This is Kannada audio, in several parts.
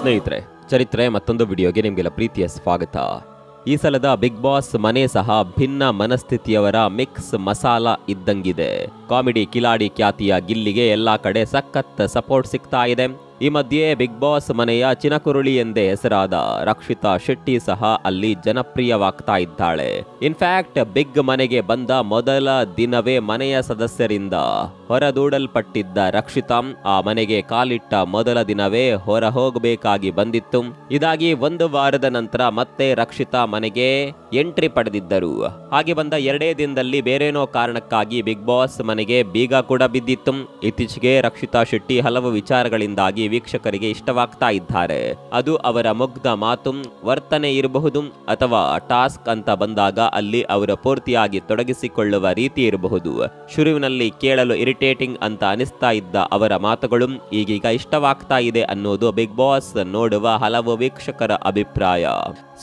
ಸ್ನೇಹಿತರೆ, ಚರಿತ್ರೆ ಮತ್ತೊಂದು ವಿಡಿಯೋಗೆ ನಿಮಗೆಲ್ಲ ಪ್ರೀತಿಯ ಸ್ವಾಗತ. ಈ ಸಲದ ಬಿಗ್ ಬಾಸ್ ಮನೆ ಸಹ ಭಿನ್ನ ಮನಸ್ಥಿತಿಯವರ ಮಿಕ್ಸ್ ಮಸಾಲ ಇದ್ದಂಗಿದೆ. ಕಾಮಿಡಿ ಕಿಲಾಡಿ ಖ್ಯಾತಿಯ ಗಿಲ್ಲಿಗೆ ಎಲ್ಲಾ ಕಡೆ ಸಖತ್ ಸಪೋರ್ಟ್ ಸಿಗ್ತಾ ಇದೆ. ಈ ಮಧ್ಯೆ ಬಿಗ್ ಬಾಸ್ ಮನೆಯ ಚಿನಕುರುಳಿ ಎಂದೇ ಹೆಸರಾದ ರಕ್ಷಿತಾ ಶೆಟ್ಟಿ ಸಹ ಅಲ್ಲಿ ಜನಪ್ರಿಯವಾಗ್ತಾ ಇದ್ದಾಳೆ. ಇನ್ಫ್ಯಾಕ್ಟ್ ಬಿಗ್ ಮನೆಗೆ ಬಂದ ಮೊದಲ ದಿನವೇ ಮನೆಯ ಸದಸ್ಯರಿಂದ ಹೊರದೂಡಲ್ಪಟ್ಟಿದ್ದ ರಕ್ಷಿತಾ ಆ ಮನೆಗೆ ಕಾಲಿಟ್ಟ ಮೊದಲ ದಿನವೇ ಹೊರ ಹೋಗಬೇಕಾಗಿ ಬಂದಿತ್ತು. ಇದಾಗಿ ಒಂದು ವಾರದ ನಂತರ ಮತ್ತೆ ರಕ್ಷಿತಾ ಮನೆಗೆ ಎಂಟ್ರಿ ಪಡೆದಿದ್ದರು. ಹಾಗೆ ಬಂದ 2 ದಿನದಲ್ಲಿ ಬೇರೇನೋ ಕಾರಣಕ್ಕಾಗಿ ಬಿಗ್ ಬಾಸ್ ಮನೆಗೆ ಬೀಗ ಕೂಡ ಬಿದ್ದಿತ್ತು. ಇತ್ತೀಚೆಗೆ ರಕ್ಷಿತಾ ಶೆಟ್ಟಿ ಹಲವು ವಿಚಾರಗಳಿಂದಾಗಿ ವೀಕ್ಷಕರಿಗೆ ಇಷ್ಟವಾಗ್ತಾ ಇದ್ದಾರೆ. ಅದು ಅವರ ಮುಗ್ಧ ಮಾತು, ವರ್ತನೆ ಇರಬಹುದು ಅಥವಾ ಟಾಸ್ಕ್ ಅಂತ ಬಂದಾಗ ಅಲ್ಲಿ ಅವರು ಪೂರ್ತಿಯಾಗಿ ತೊಡಗಿಸಿಕೊಳ್ಳುವ ರೀತಿ ಇರಬಹುದು. ಶುರುವಿನಲ್ಲಿ ಕೇಳಲು ಇರಿಟೇಟಿಂಗ್ ಅಂತ ಅನಿಸ್ತಾ ಇದ್ದ ಅವರ ಮಾತುಗಳು ಈಗೀಗ ಇಷ್ಟವಾಗ್ತಾ ಇದೆ ಅನ್ನೋದು ಬಿಗ್ ಬಾಸ್ ನೋಡುವ ಹಲವು ವೀಕ್ಷಕರ ಅಭಿಪ್ರಾಯ.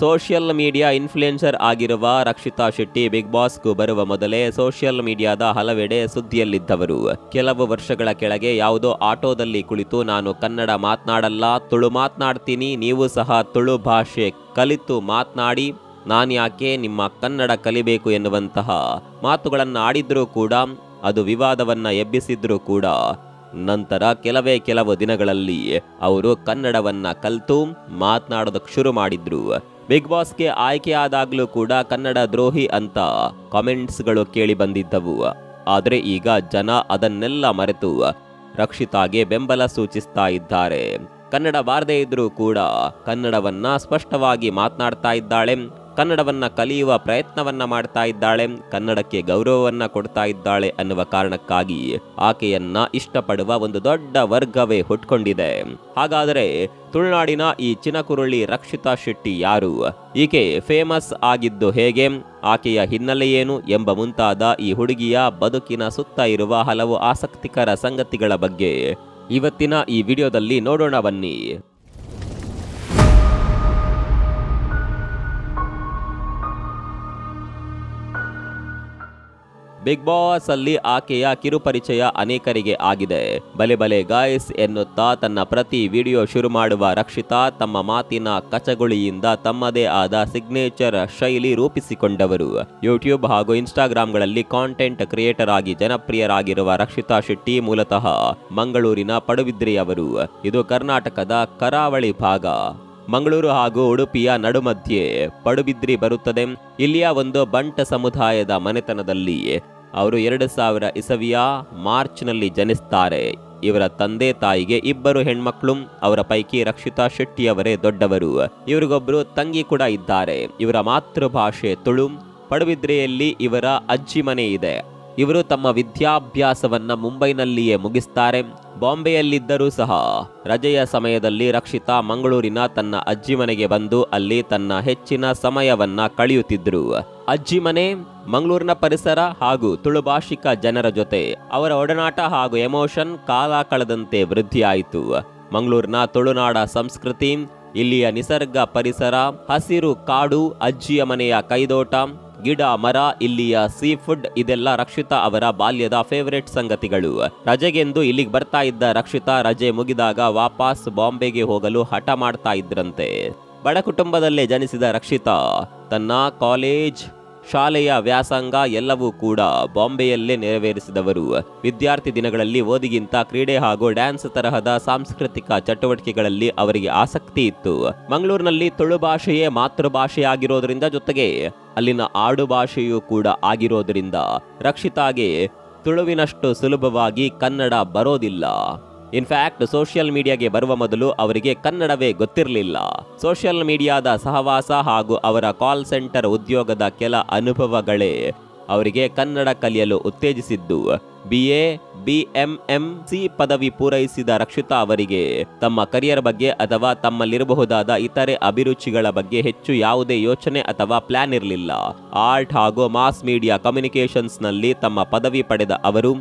ಸೋಷಿಯಲ್ ಮೀಡಿಯಾ ಇನ್ಫ್ಲುಯೆನ್ಸರ್ ಆಗಿರುವ ರಕ್ಷಿತಾ ಶೆಟ್ಟಿ ಬಿಗ್ ಬಾಸ್ಗೂ ಬರುವ ಮೊದಲೇ ಸೋಷಿಯಲ್ ಮೀಡಿಯಾದ ಹಲವೆಡೆ ಸುದ್ದಿಯಲ್ಲಿದ್ದವರು. ಕೆಲವು ವರ್ಷಗಳ ಕೆಳಗೆ ಯಾವುದೋ ಆಟೋದಲ್ಲಿ ಕುಳಿತು ನಾನು ಕನ್ನಡ ಮಾತನಾಡಲ್ಲ, ತುಳು ಮಾತನಾಡ್ತೀನಿ, ನೀವು ಸಹ ತುಳು ಭಾಷೆ ಕಲಿತು ಮಾತನಾಡಿ, ನಾನ್ಯಾಕೆ ನಿಮ್ಮ ಕನ್ನಡ ಕಲಿಬೇಕು ಎನ್ನುವಂತಹ ಮಾತುಗಳನ್ನು ಆಡಿದ್ರೂ ಕೂಡ, ಅದು ವಿವಾದವನ್ನ ಎಬ್ಬಿಸಿದ್ರೂ ಕೂಡ ನಂತರ ಕೆಲವು ದಿನಗಳಲ್ಲಿ ಅವರು ಕನ್ನಡವನ್ನ ಕಲಿತು ಮಾತನಾಡೋದಕ್ಕೆ ಶುರು ಮಾಡಿದ್ರು. ಬಿಗ್ ಬಾಸ್ಗೆ ಆಯ್ಕೆಯಾದಾಗ್ಲೂ ಕೂಡ ಕನ್ನಡ ದ್ರೋಹಿ ಅಂತ ಕಾಮೆಂಟ್ಸ್ಗಳು ಕೇಳಿ ಬಂದಿದ್ದವು. ಆದರೆ ಈಗ ಜನ ಅದನ್ನೆಲ್ಲ ಮರೆತು ರಕ್ಷಿತಾಗೆ ಬೆಂಬಲ ಸೂಚಿಸ್ತಾ ಇದ್ದಾರೆ. ಕನ್ನಡ ಬಾರದೇ ಇದ್ರೂ ಕೂಡ ಕನ್ನಡವನ್ನ ಸ್ಪಷ್ಟವಾಗಿ ಮಾತನಾಡ್ತಾ ಇದ್ದಾಳೆ, ಕನ್ನಡವನ್ನ ಕಲಿಯುವ ಪ್ರಯತ್ನವನ್ನ ಮಾಡ್ತಾ ಇದ್ದಾಳೆ, ಕನ್ನಡಕ್ಕೆ ಗೌರವವನ್ನ ಕೊಡ್ತಾ ಇದ್ದಾಳೆ ಅನ್ನುವ ಕಾರಣಕ್ಕಾಗಿ ಆಕೆಯನ್ನ ಇಷ್ಟಪಡುವ ಒಂದು ದೊಡ್ಡ ವರ್ಗವೇ ಹುಟ್ಕೊಂಡಿದೆ. ಹಾಗಾದರೆ ತುಳುನಾಡಿನ ಈ ಚಿನಕುರುಳಿ ರಕ್ಷಿತಾ ಶೆಟ್ಟಿ ಯಾರು? ಈಕೆ ಫೇಮಸ್ ಆಗಿದ್ದು ಹೇಗೆ? ಆಕೆಯ ಹಿನ್ನೆಲೆ ಏನು ಎಂಬ ಮುಂತಾದ ಈ ಹುಡುಗಿಯ ಬದುಕಿನ ಸುತ್ತ ಇರುವ ಹಲವು ಆಸಕ್ತಿಕರ ಸಂಗತಿಗಳ ಬಗ್ಗೆ ಇವತ್ತಿನ ಈ ವಿಡಿಯೋದಲ್ಲಿ ನೋಡೋಣ ಬನ್ನಿ. ಬಿಗ್ ಬಾಸ್ ಅಲ್ಲಿ ಆಕೆಯ ಕಿರುಪರಿಚಯ ಅನೇಕರಿಗೆ ಆಗಿದೆ. ಬಲೆ ಬಲೆ ಗಾಯ್ಸ್ ಎನ್ನುತ್ತಾ ತನ್ನ ಪ್ರತಿ ವಿಡಿಯೋ ಶುರು ಮಾಡುವ ರಕ್ಷಿತಾ ತಮ್ಮ ಮಾತಿನ ಕಚಗುಳಿಯಿಂದ ತಮ್ಮದೇ ಆದ ಸಿಗ್ನೇಚರ್ ಶೈಲಿ ರೂಪಿಸಿಕೊಂಡವರು. ಯೂಟ್ಯೂಬ್ ಹಾಗೂ ಇನ್ಸ್ಟಾಗ್ರಾಮ್ಗಳಲ್ಲಿ ಕಾಂಟೆಂಟ್ ಕ್ರಿಯೇಟರ್ ಆಗಿ ಜನಪ್ರಿಯರಾಗಿರುವ ರಕ್ಷಿತಾ ಶೆಟ್ಟಿ ಮೂಲತಃ ಮಂಗಳೂರಿನ ಪಡುಬಿದ್ರಿಯವರು. ಇದು ಕರ್ನಾಟಕದ ಕರಾವಳಿ ಭಾಗ. ಮಂಗಳೂರು ಹಾಗೂ ಉಡುಪಿಯ ನಡುಮಧ್ಯೆ ಪಡುಬಿದ್ರಿ ಬರುತ್ತದೆ. ಇಲ್ಲಿಯ ಒಂದು ಬಂಟ ಸಮುದಾಯದ ಮನೆತನದಲ್ಲಿ ಅವರು 2000 ಇಸವಿಯ ಮಾರ್ಚ್ನಲ್ಲಿ ಜನಿಸ್ತಾರೆ. ಇವರ ತಂದೆ ತಾಯಿಗೆ 2 ಹೆಣ್ಮಕ್ಳು. ಅವರ ಪೈಕಿ ರಕ್ಷಿತಾ ಶೆಟ್ಟಿಯವರೇ ದೊಡ್ಡವರು. ಇವರಿಗೊಬ್ಬರು ತಂಗಿ ಕೂಡ ಇದ್ದಾರೆ. ಇವರ ಮಾತೃಭಾಷೆ ತುಳು. ಪಡುಬಿದ್ರಿಯಲ್ಲಿ ಇವರ ಅಜ್ಜಿ ಮನೆ ಇದೆ. ಇವರು ತಮ್ಮ ವಿದ್ಯಾಭ್ಯಾಸವನ್ನ ಮುಂಬೈನಲ್ಲಿಯೇ ಮುಗಿಸ್ತಾರೆ. ಬಾಂಬೆಯಲ್ಲಿದ್ದರೂ ಸಹ ರಜೆಯ ಸಮಯದಲ್ಲಿ ರಕ್ಷಿತಾ ಮಂಗಳೂರಿನ ತನ್ನ ಅಜ್ಜಿ ಮನೆಗೆ ಬಂದು ಅಲ್ಲಿ ತನ್ನ ಹೆಚ್ಚಿನ ಸಮಯವನ್ನ ಕಳೆಯುತ್ತಿದ್ರು. ಅಜ್ಜಿ ಮನೆ, ಮಂಗಳೂರಿನ ಪರಿಸರ ಹಾಗೂ ತುಳು ಭಾಷಿಕ ಜನರ ಜೊತೆ ಅವರ ಒಡನಾಟ ಹಾಗೂ ಎಮೋಷನ್ ಕಾಲ ಕಳೆದಂತೆ ವೃದ್ಧಿಯಾಯಿತು. ಮಂಗಳೂರಿನ ತುಳುನಾಡ ಸಂಸ್ಕೃತಿ, ಇಲ್ಲಿಯ ನಿಸರ್ಗ ಪರಿಸರ, ಹಸಿರು ಕಾಡು, ಅಜ್ಜಿಯ ಮನೆಯ ಕೈದೋಟ, ಗಿಡ ಮರ, ಇಲ್ಲಿಯ ಸೀ ಫುಡ್, ಇದೆಲ್ಲ ರಕ್ಷಿತಾ ಅವರ ಬಾಲ್ಯದ ಫೇವರೇಟ್ ಸಂಗತಿಗಳು. ರಜೆಗೆಂದು ಇಲ್ಲಿಗೆ ಬರ್ತಾ ಇದ್ದ ರಕ್ಷಿತಾ ರಜೆ ಮುಗಿದಾಗ ವಾಪಸ್ ಬಾಂಬೆಗೆ ಹೋಗಲು ಹಠ ಮಾಡ್ತಾ ಇದ್ರಂತೆ. ಬಡ ಕುಟುಂಬದಲ್ಲೇ ಜನಿಸಿದ ರಕ್ಷಿತಾ ತನ್ನ ಕಾಲೇಜ್, ಶಾಲೆಯ ವ್ಯಾಸಂಗ ಎಲ್ಲವೂ ಕೂಡ ಬಾಂಬೆಯಲ್ಲೇ ನೆರವೇರಿಸಿದವರು. ವಿದ್ಯಾರ್ಥಿ ದಿನಗಳಲ್ಲಿ ಓದಿಗಿಂತ ಕ್ರೀಡೆ ಹಾಗೂ ಡ್ಯಾನ್ಸ್ ತರಹದ ಸಾಂಸ್ಕೃತಿಕ ಚಟುವಟಿಕೆಗಳಲ್ಲಿ ಅವರಿಗೆ ಆಸಕ್ತಿ ಇತ್ತು. ಮಂಗಳೂರಿನಲ್ಲಿ ತುಳು ಭಾಷೆಯೇ ಮಾತೃಭಾಷೆಯಾಗಿರೋದ್ರಿಂದ ಜೊತೆಗೆ ಅಲ್ಲಿನ ಆಡು ಭಾಷೆಯೂ ಕೂಡ ಆಗಿರೋದ್ರಿಂದ ರಕ್ಷಿತಾಗೆ ತುಳುವಿನಷ್ಟು ಸುಲಭವಾಗಿ ಕನ್ನಡ ಬರೋದಿಲ್ಲ. ಇನ್ಫ್ಯಾಕ್ಟ್ ಸೋಷಿಯಲ್ ಮೀಡಿಯಾಗೆ ಬರುವ ಮೊದಲು ಅವರಿಗೆ ಕನ್ನಡವೇ ಗೊತ್ತಿರಲಿಲ್ಲ. ಸೋಷಿಯಲ್ ಮೀಡಿಯಾದ ಸಹವಾಸ ಹಾಗೂ ಅವರ ಕಾಲ್ ಸೆಂಟರ್ ಉದ್ಯೋಗದ ಕೆಲ ಅನುಭವಗಳೇ ಅವರಿಗೆ ಕನ್ನಡ ಕಲಿಯಲು ಉತ್ತೇಜಿಸಿದ್ದು. BA, BMMC ಪದವಿ ಪೂರೈಸಿದ ರಕ್ಷಿತಾ ಅವರಿಗೆ ತಮ್ಮ ಕರಿಯರ್ ಬಗ್ಗೆ ಅಥವಾ ತಮ್ಮಲ್ಲಿರಬಹುದಾದ ಇತರೆ ಅಭಿರುಚಿಗಳ ಬಗ್ಗೆ ಹೆಚ್ಚು ಯಾವುದೇ ಯೋಚನೆ ಅಥವಾ ಪ್ಲಾನ್ ಇರಲಿಲ್ಲ. ಆರ್ಟ್ ಹಾಗೂ ಮಾಸ್ ಮೀಡಿಯಾ ಕಮ್ಯುನಿಕೇಷನ್ಸ್ನಲ್ಲಿ ತಮ್ಮ ಪದವಿ ಪಡೆದ ಅವರು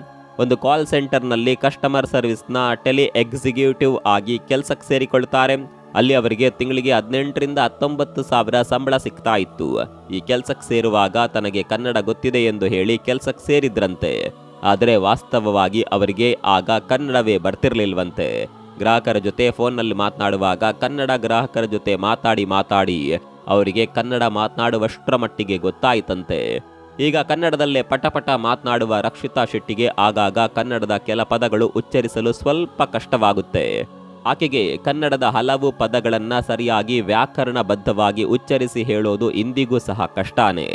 ಒಂದು ಕಾಲ್ ಸೆಂಟರ್ನಲ್ಲಿ ಕಸ್ಟಮರ್ ಸರ್ವಿಸ್ನ ಟೆಲಿ ಎಕ್ಸಿಕ್ಯೂಟಿವ್ ಆಗಿ ಕೆಲಸಕ್ಕೆ ಸೇರಿಕೊಳ್ತಾರೆ. ಅಲ್ಲಿ ಅವರಿಗೆ ತಿಂಗಳಿಗೆ 18 ರಿಂದ 19 ಸಾವಿರ ಸಂಬಳ ಸಿಗ್ತಾ ಇತ್ತು. ಈ ಕೆಲಸಕ್ಕೆ ಸೇರುವಾಗ ತನಗೆ ಕನ್ನಡ ಗೊತ್ತಿದೆ ಎಂದು ಹೇಳಿ ಕೆಲಸಕ್ಕೆ ಸೇರಿದ್ರಂತೆ. ಆದರೆ ವಾಸ್ತವವಾಗಿ ಅವರಿಗೆ ಆಗ ಕನ್ನಡವೇ ಬರ್ತಿರ್ಲಿಲ್ವಂತೆ. ಗ್ರಾಹಕರ ಜೊತೆ ಫೋನ್ನಲ್ಲಿ ಮಾತನಾಡುವಾಗ ಕನ್ನಡ ಗ್ರಾಹಕರ ಜೊತೆ ಮಾತಾಡಿ ಅವರಿಗೆ ಕನ್ನಡ ಮಾತನಾಡುವಷ್ಟರ ಮಟ್ಟಿಗೆ ಗೊತ್ತಾಯಿತಂತೆ. ಈಗ ಕನ್ನಡದಲ್ಲೇ ಪಟಪಟ ಮಾತನಾಡುವ ರಕ್ಷಿತಾ ಶೆಟ್ಟಿಗೆ ಆಗಾಗ ಕನ್ನಡದ ಕೆಲ ಪದಗಳು ಉಚ್ಚರಿಸಲು ಸ್ವಲ್ಪ ಕಷ್ಟವಾಗುತ್ತೆ. ಆಕೆಗೆ ಕನ್ನಡದ ಹಲವು ಪದಗಳನ್ನ ಸರಿಯಾಗಿ ವ್ಯಾಕರಣಬದ್ಧವಾಗಿ ಉಚ್ಚರಿಸಿ ಹೇಳೋದು ಇಂದಿಗೂ ಸಹ ಕಷ್ಟಾನೇ.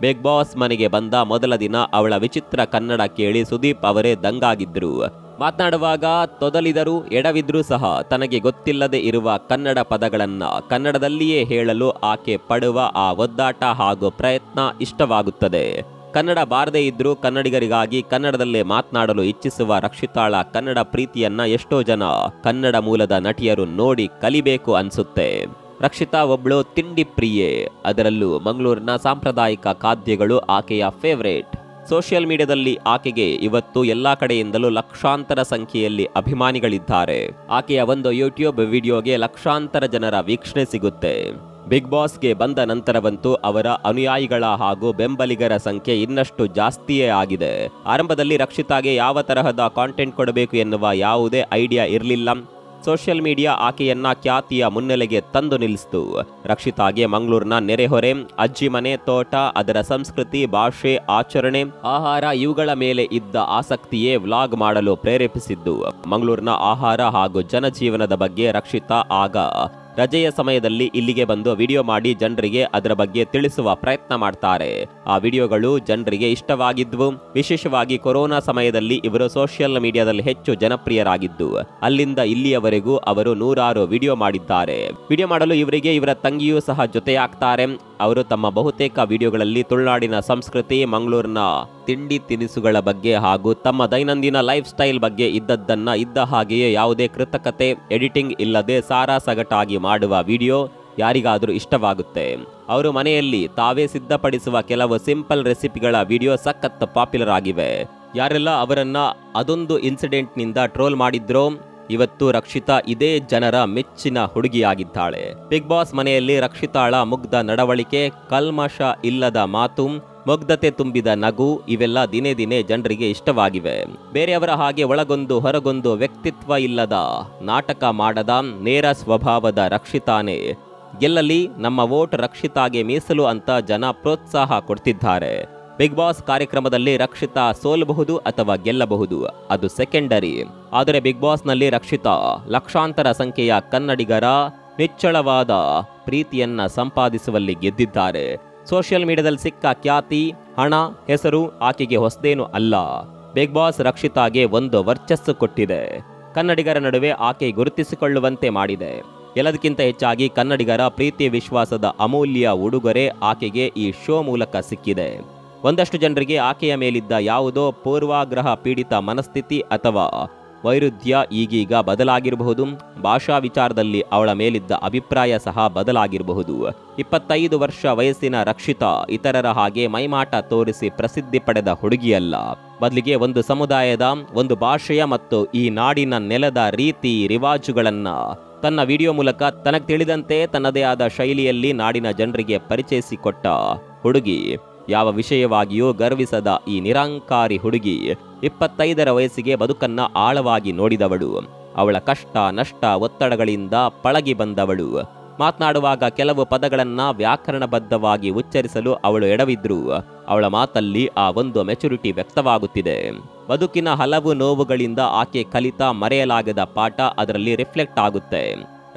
ಬಿಗ್ ಬಾಸ್ ಮನೆಗೆ ಬಂದ ಮೊದಲ ದಿನ ಅವಳ ವಿಚಿತ್ರ ಕನ್ನಡ ಕೇಳಿ ಸುದೀಪ್ ಅವರೇ ದಂಗಾಗಿದ್ರು. ಮಾತನಾಡುವಾಗ ತೊದಲಿದರೂ ಎಡವಿದ್ರೂ ಸಹ ತನಗೆ ಗೊತ್ತಿಲ್ಲದೆ ಇರುವ ಕನ್ನಡ ಪದಗಳನ್ನ ಕನ್ನಡದಲ್ಲಿಯೇ ಹೇಳಲು ಆಕೆ ಪಡುವ ಆ ಒದ್ದಾಟ ಹಾಗೂ ಪ್ರಯತ್ನ ಇಷ್ಟವಾಗುತ್ತದೆ. ಕನ್ನಡ ಬಾರದೇ ಇದ್ರೂ ಕನ್ನಡಿಗರಿಗಾಗಿ ಕನ್ನಡದಲ್ಲೇ ಮಾತನಾಡಲು ಇಚ್ಛಿಸುವ ರಕ್ಷಿತಾಳ ಕನ್ನಡ ಪ್ರೀತಿಯನ್ನ ಎಷ್ಟೋ ಜನ ಕನ್ನಡ ಮೂಲದ ನಟಿಯರು ನೋಡಿ ಕಲಿಬೇಕು ಅನ್ಸುತ್ತೆ. ರಕ್ಷಿತಾ ಒಬ್ಳು ತಿಂಡಿ ಪ್ರಿಯೆ, ಅದರಲ್ಲೂ ಮಂಗಳೂರಿನ ಸಾಂಪ್ರದಾಯಿಕ ಖಾದ್ಯಗಳು ಆಕೆಯ ಫೇವರೇಟ್. ಸೋಷಿಯಲ್ ಮೀಡಿಯಾದಲ್ಲಿ ಆಕೆಗೆ ಇವತ್ತು ಎಲ್ಲಾ ಕಡೆಯಿಂದಲೂ ಲಕ್ಷಾಂತರ ಸಂಖ್ಯೆಯಲ್ಲಿ ಅಭಿಮಾನಿಗಳಿದ್ದಾರೆ. ಆಕೆಯ ಒಂದು ಯೂಟ್ಯೂಬ್ ವಿಡಿಯೋಗೆ ಲಕ್ಷಾಂತರ ಜನರ ವೀಕ್ಷಣೆ ಸಿಗುತ್ತೆ. ಬಿಗ್ ಬಾಸ್ಗೆ ಬಂದ ನಂತರವಂತೂ ಅವರ ಅನುಯಾಯಿಗಳ ಹಾಗೂ ಬೆಂಬಲಿಗರ ಸಂಖ್ಯೆ ಇನ್ನಷ್ಟು ಜಾಸ್ತಿಯೇ ಆಗಿದೆ. ಆರಂಭದಲ್ಲಿ ರಕ್ಷಿತಾಗೆ ಯಾವ ತರಹದ ಕಾಂಟೆಂಟ್ ಕೊಡಬೇಕು ಎನ್ನುವ ಯಾವುದೇ ಐಡಿಯಾ ಇರಲಿಲ್ಲ. ಸೋಷಿಯಲ್ ಮೀಡಿಯಾ ಆಕೆಯನ್ನ ಖ್ಯಾತಿಯ ಮುನ್ನೆಲೆಗೆ ತಂದು ನಿಲ್ಲಿಸಿತು. ರಕ್ಷಿತಾಗೆ ಮಂಗಳೂರಿನ ನೆರೆಹೊರೆ, ಅಜ್ಜಿ ಮನೆ, ತೋಟ, ಅದರ ಸಂಸ್ಕೃತಿ, ಭಾಷೆ, ಆಚರಣೆ, ಆಹಾರ ಇವುಗಳ ಮೇಲೆ ಇದ್ದ ಆಸಕ್ತಿಯೇ ವ್ಲಾಗ್ ಮಾಡಲು ಪ್ರೇರೇಪಿಸಿದ್ದು. ಮಂಗಳೂರಿನ ಆಹಾರ ಹಾಗೂ ಜನಜೀವನದ ಬಗ್ಗೆ ರಕ್ಷಿತಾ ಆಗ ರಜೆಯ ಸಮಯದಲ್ಲಿ ಇಲ್ಲಿಗೆ ಬಂದು ವಿಡಿಯೋ ಮಾಡಿ ಜನರಿಗೆ ಅದರ ಬಗ್ಗೆ ತಿಳಿಸುವ ಪ್ರಯತ್ನ ಮಾಡ್ತಾರೆ. ಆ ವಿಡಿಯೋಗಳು ಜನರಿಗೆ ಇಷ್ಟವಾಗಿದ್ವು. ವಿಶೇಷವಾಗಿ ಕೊರೋನಾ ಸಮಯದಲ್ಲಿ ಇವರು ಸೋಷಿಯಲ್ ಮೀಡಿಯಾದಲ್ಲಿ ಹೆಚ್ಚು ಜನಪ್ರಿಯರಾಗಿದ್ದು ಅಲ್ಲಿಂದ ಇಲ್ಲಿಯವರೆಗೂ ಅವರು ನೂರಾರು ವಿಡಿಯೋ ಮಾಡಿದ್ದಾರೆ. ವಿಡಿಯೋ ಮಾಡಲು ಇವರಿಗೆ ಇವರ ತಂಗಿಯೂ ಸಹ ಜೊತೆಯಾಗ್ತಾರೆ. ಅವರು ತಮ್ಮ ಬಹುತೇಕ ವಿಡಿಯೋಗಳಲ್ಲಿ ತುಳುನಾಡಿನ ಸಂಸ್ಕೃತಿ, ಮಂಗಳೂರಿನ ತಿಂಡಿ ತಿನಿಸುಗಳ ಬಗ್ಗೆ ಹಾಗೂ ತಮ್ಮ ದೈನಂದಿನ ಲೈಫ್ ಸ್ಟೈಲ್ ಬಗ್ಗೆ ಇದ್ದದ್ದನ್ನ ಇದ್ದ ಹಾಗೆಯೇ ಯಾವುದೇ ಕೃತಕತೆ, ಎಡಿಟಿಂಗ್ ಇಲ್ಲದೆ ಸಾರಾಸಗಟಾಗಿ ಮಾಡುವ ವಿಡಿಯೋ ಯಾರಿಗಾದರೂ ಇಷ್ಟವಾಗುತ್ತೆ. ಅವರು ಮನೆಯಲ್ಲಿ ತಾವೇ ಸಿದ್ಧಪಡಿಸುವ ಕೆಲವು ಸಿಂಪಲ್ ರೆಸಿಪಿಗಳ ವಿಡಿಯೋ ಸಖತ್ ಪಾಪ್ಯುಲರ್ ಆಗಿವೆ. ಯಾರೆಲ್ಲ ಅವರನ್ನ ಅದೊಂದು ಇನ್ಸಿಡೆಂಟ್ನಿಂದ ಟ್ರೋಲ್ ಮಾಡಿದ್ರೋ ಇವತ್ತು ರಕ್ಷಿತಾ ಇದೇ ಜನರ ಮೆಚ್ಚಿನ ಹುಡುಗಿಯಾಗಿದ್ದಾಳೆ. ಬಿಗ್ ಬಾಸ್ ಮನೆಯಲ್ಲಿ ರಕ್ಷಿತಾಳ ಮುಗ್ಧ ನಡವಳಿಕೆ, ಕಲ್ಮಶ ಇಲ್ಲದ ಮಾತು, ಮುಗ್ಧತೆ ತುಂಬಿದ ನಗು ಇವೆಲ್ಲ ದಿನೇ ದಿನೇ ಜನರಿಗೆ ಇಷ್ಟವಾಗಿವೆ. ಬೇರೆಯವರ ಹಾಗೆ ಒಳಗೊಂದು ಹೊರಗೊಂದು ವ್ಯಕ್ತಿತ್ವ ಇಲ್ಲದ, ನಾಟಕ ಮಾಡದ, ನೇರ ಸ್ವಭಾವದ ರಕ್ಷಿತಾನೇ ಗೆಲ್ಲಲಿ, ನಮ್ಮ ವೋಟ್ ರಕ್ಷಿತಾಗೆ ಮೀಸಲು ಅಂತ ಜನ ಪ್ರೋತ್ಸಾಹ ಕೊಡ್ತಿದ್ದಾರೆ. ಬಿಗ್ ಬಾಸ್ ಕಾರ್ಯಕ್ರಮದಲ್ಲಿ ರಕ್ಷಿತಾ ಸೋಲಬಹುದು ಅಥವಾ ಗೆಲ್ಲಬಹುದು, ಅದು ಸೆಕೆಂಡರಿ. ಆದರೆ ಬಿಗ್ ಬಾಸ್ನಲ್ಲಿ ರಕ್ಷಿತಾ ಲಕ್ಷಾಂತರ ಸಂಖ್ಯೆಯ ಕನ್ನಡಿಗರ ನಿಚ್ಚಳವಾದ ಪ್ರೀತಿಯನ್ನ ಸಂಪಾದಿಸುವಲ್ಲಿ ಗೆದ್ದಿದ್ದಾರೆ. ಸೋಷಿಯಲ್ ಮೀಡಿಯಾದಲ್ಲಿ ಸಿಕ್ಕ ಖ್ಯಾತಿ, ಹಣ, ಹೆಸರು ಆಕೆಗೆ ಹೊಸದೇನು ಅಲ್ಲ. ಬಿಗ್ ಬಾಸ್ ರಕ್ಷಿತಾಗೆ ಒಂದು ವರ್ಚಸ್ಸು ಕೊಟ್ಟಿದೆ. ಕನ್ನಡಿಗರ ನಡುವೆ ಆಕೆ ಗುರುತಿಸಿಕೊಳ್ಳುವಂತೆ ಮಾಡಿದೆ. ಎಲ್ಲದಕ್ಕಿಂತ ಹೆಚ್ಚಾಗಿ ಕನ್ನಡಿಗರ ಪ್ರೀತಿ ವಿಶ್ವಾಸದ ಅಮೂಲ್ಯ ಉಡುಗೊರೆ ಆಕೆಗೆ ಈ ಶೋ ಮೂಲಕ ಸಿಕ್ಕಿದೆ. ಒಂದಷ್ಟು ಜನರಿಗೆ ಆಕೆಯ ಮೇಲಿದ್ದ ಯಾವುದೋ ಪೂರ್ವಾಗ್ರಹ ಪೀಡಿತ ಮನಸ್ಥಿತಿ ಅಥವಾ ವೈರುಧ್ಯ ಈಗೀಗ ಬದಲಾಗಿರಬಹುದು. ಭಾಷಾ ವಿಚಾರದಲ್ಲಿ ಅವಳ ಮೇಲಿದ್ದ ಅಭಿಪ್ರಾಯ ಸಹ ಬದಲಾಗಿರಬಹುದು. 25 ವರ್ಷ ವಯಸ್ಸಿನ ರಕ್ಷಿತಾ ಇತರರ ಹಾಗೆ ಮೈಮಾಟ ತೋರಿಸಿ ಪ್ರಸಿದ್ಧಿ ಪಡೆದ ಹುಡುಗಿಯಲ್ಲ. ಬದಲಿಗೆ ಒಂದು ಸಮುದಾಯದ, ಒಂದು ಭಾಷೆಯ ಮತ್ತು ಈ ನಾಡಿನ ನೆಲದ ರೀತಿ ರಿವಾಜುಗಳನ್ನ ತನ್ನ ವಿಡಿಯೋ ಮೂಲಕ ತನಗೆ ತಿಳಿದಂತೆ ತನ್ನದೇ ಆದ ಶೈಲಿಯಲ್ಲಿ ನಾಡಿನ ಜನರಿಗೆ ಪರಿಚಯಿಸಿಕೊಟ್ಟ ಹುಡುಗಿ. ಯಾವ ವಿಷಯವಾಗಿಯೂ ಗರ್ವಿಸದ ಈ ನಿರಂಕಾರಿ ಹುಡುಗಿ 25ರ ವಯಸ್ಸಿಗೆ ಬದುಕನ್ನ ಆಳವಾಗಿ ನೋಡಿದವಳು. ಅವಳ ಕಷ್ಟ, ನಷ್ಟ, ಒತ್ತಡಗಳಿಂದ ಪಳಗಿ ಬಂದವಳು. ಮಾತನಾಡುವಾಗ ಕೆಲವು ಪದಗಳನ್ನ ವ್ಯಾಕರಣಬದ್ಧವಾಗಿ ಉಚ್ಚರಿಸಲು ಅವಳು ಎಡವಿದ್ರು ಅವಳ ಮಾತಲ್ಲಿ ಆ ಒಂದು ಮೆಚುರಿಟಿ ವ್ಯಕ್ತವಾಗುತ್ತಿದೆ. ಬದುಕಿನ ಹಲವು ನೋವುಗಳಿಂದ ಆಕೆ ಕಲಿತ ಮರೆಯಲಾಗದ ಪಾಠ ಅದರಲ್ಲಿ ರಿಫ್ಲೆಕ್ಟ್ ಆಗುತ್ತೆ.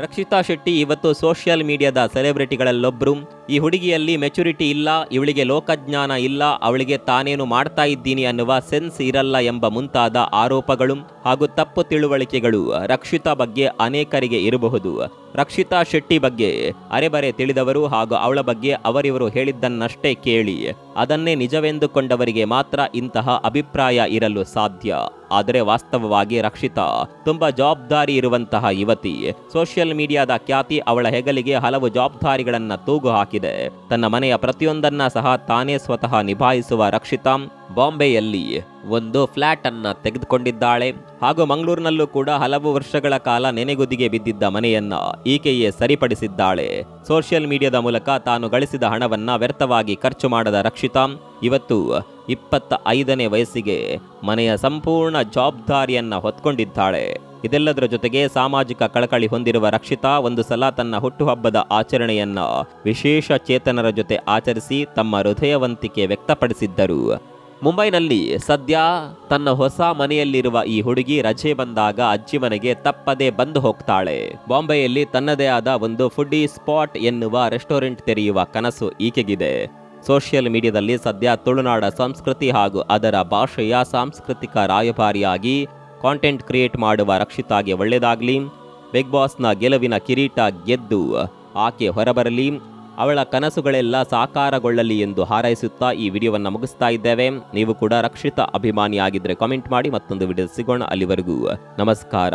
ರಕ್ಷಿತಾ ಶೆಟ್ಟಿ ಇವತ್ತು ಸೋಷಿಯಲ್ ಮೀಡಿಯಾದ ಸೆಲೆಬ್ರಿಟಿಗಳಲ್ಲೊಬ್ರು. ಈ ಹುಡುಗಿಯಲ್ಲಿ ಮೆಚುರಿಟಿ ಇಲ್ಲ, ಇವಳಿಗೆ ಲೋಕಜ್ಞಾನ ಇಲ್ಲ, ಅವಳಿಗೆ ತಾನೇನು ಮಾಡ್ತಾ ಇದ್ದೀನಿ ಅನ್ನುವ ಸೆನ್ಸ್ ಇರಲ್ಲ ಎಂಬ ಮುಂತಾದ ಆರೋಪಗಳು ಹಾಗೂ ತಪ್ಪು ತಿಳುವಳಿಕೆಗಳು ರಕ್ಷಿತಾ ಬಗ್ಗೆ ಅನೇಕರಿಗೆ ಇರಬಹುದು. ರಕ್ಷಿತಾ ಶೆಟ್ಟಿ ಬಗ್ಗೆ ಅರೆಬರೆ ತಿಳಿದವರು ಹಾಗೂ ಅವಳ ಬಗ್ಗೆ ಅವರಿವರು ಹೇಳಿದ್ದನ್ನಷ್ಟೇ ಕೇಳಿ ಅದನ್ನೇ ನಿಜವೆಂದುಕೊಂಡವರಿಗೆ ಮಾತ್ರ ಇಂತಹ ಅಭಿಪ್ರಾಯ ಇರಲು ಸಾಧ್ಯ. ಆದರೆ ವಾಸ್ತವವಾಗಿ ರಕ್ಷಿತಾ ತುಂಬಾ ಜವಾಬ್ದಾರಿ ಇರುವಂತಹ ಯುವತಿ. ಸೋಷಿಯಲ್ ಮೀಡಿಯಾದ ಖ್ಯಾತಿ ಅವಳ ಹೆಗಲಿಗೆ ಹಲವು ಜವಾಬ್ದಾರಿಗಳನ್ನ ತೂಗು ಹಾಕಿದೆ. ತನ್ನ ಮನೆಯ ಪ್ರತಿಯೊಂದನ್ನ ಸಹ ತಾನೇ ಸ್ವತಃ ನಿಭಾಯಿಸುವ ರಕ್ಷಿತಾ ಬಾಂಬೆಯಲ್ಲಿ ಒಂದು ಫ್ಲಾಟ್ ಅನ್ನ ತೆಗೆದುಕೊಂಡಿದ್ದಾಳೆ ಹಾಗೂ ಮಂಗಳೂರಿನಲ್ಲೂ ಕೂಡ ಹಲವು ವರ್ಷಗಳ ಕಾಲ ನೆನೆಗುದಿಗೆ ಬಿದ್ದಿದ್ದ ಮನೆಯನ್ನ ಈಕೆಯೇ ಸರಿಪಡಿಸಿದ್ದಾಳೆ. ಸೋಷಿಯಲ್ ಮೀಡಿಯಾದ ಮೂಲಕ ತಾನು ಗಳಿಸಿದ ಹಣವನ್ನ ವ್ಯರ್ಥವಾಗಿ ಖರ್ಚು ಮಾಡದ ರಕ್ಷಿತಾ ಇವತ್ತು 25ನೇ ವಯಸ್ಸಿಗೆ ಮನೆಯ ಸಂಪೂರ್ಣ ಜವಾಬ್ದಾರಿಯನ್ನ ಹೊತ್ಕೊಂಡಿದ್ದಾಳೆ. ಇದೆಲ್ಲದರ ಜೊತೆಗೆ ಸಾಮಾಜಿಕ ಕಳಕಳಿ ಹೊಂದಿರುವ ರಕ್ಷಿತಾ ಒಂದು ಸಲ ತನ್ನ ಹುಟ್ಟುಹಬ್ಬದ ಆಚರಣೆಯನ್ನ ವಿಶೇಷ ಚೇತನರ ಜೊತೆ ಆಚರಿಸಿ ತಮ್ಮ ಹೃದಯವಂತಿಕೆ ವ್ಯಕ್ತಪಡಿಸಿದ್ದರು. ಮುಂಬೈನಲ್ಲಿ ಸದ್ಯ ತನ್ನ ಹೊಸ ಮನೆಯಲ್ಲಿರುವ ಈ ಹುಡುಗಿ ರಜೆ ಬಂದಾಗ ಅಜ್ಜಿ ಮನೆಗೆ ತಪ್ಪದೇ ಬಂದು ಹೋಗ್ತಾಳೆ. ಬಾಂಬೆಯಲ್ಲಿ ತನ್ನದೇ ಆದ ಒಂದು ಫುಡ್ಡಿ ಸ್ಪಾಟ್ ಎನ್ನುವ ರೆಸ್ಟೋರೆಂಟ್ ತೆರೆಯುವ ಕನಸು ಈಕೆಗಿದೆ. ಸೋಷಿಯಲ್ ಮೀಡಿಯಾದಲ್ಲಿ ಸದ್ಯ ತುಳುನಾಡ ಸಂಸ್ಕೃತಿ ಹಾಗೂ ಅದರ ಭಾಷೆಯ ಸಾಂಸ್ಕೃತಿಕ ರಾಯಭಾರಿಯಾಗಿ ಕಾಂಟೆಂಟ್ ಕ್ರಿಯೇಟ್ ಮಾಡುವ ರಕ್ಷಿತಾಗೆ ಒಳ್ಳೆಯದಾಗಲಿ. ಬಿಗ್ ಬಾಸ್ನ ಗೆಲುವಿನ ಕಿರೀಟ ಗೆದ್ದು ಆಕೆ ಹೊರಬರಲಿ, ಅವಳ ಕನಸುಗಳೆಲ್ಲ ಸಾಕಾರಗೊಳ್ಳಲಿ ಎಂದು ಹಾರೈಸುತ್ತಾ ಈ ವಿಡಿಯೋವನ್ನು ಮುಗಿಸ್ತಾ ಇದ್ದೇವೆ. ನೀವು ಕೂಡ ರಕ್ಷಿತಾ ಅಭಿಮಾನಿಯಾಗಿದ್ದರೆ ಕಾಮೆಂಟ್ ಮಾಡಿ. ಮತ್ತೊಂದು ವಿಡಿಯೋ ಸಿಗೋಣ. ಅಲ್ಲಿವರೆಗೂ ನಮಸ್ಕಾರ.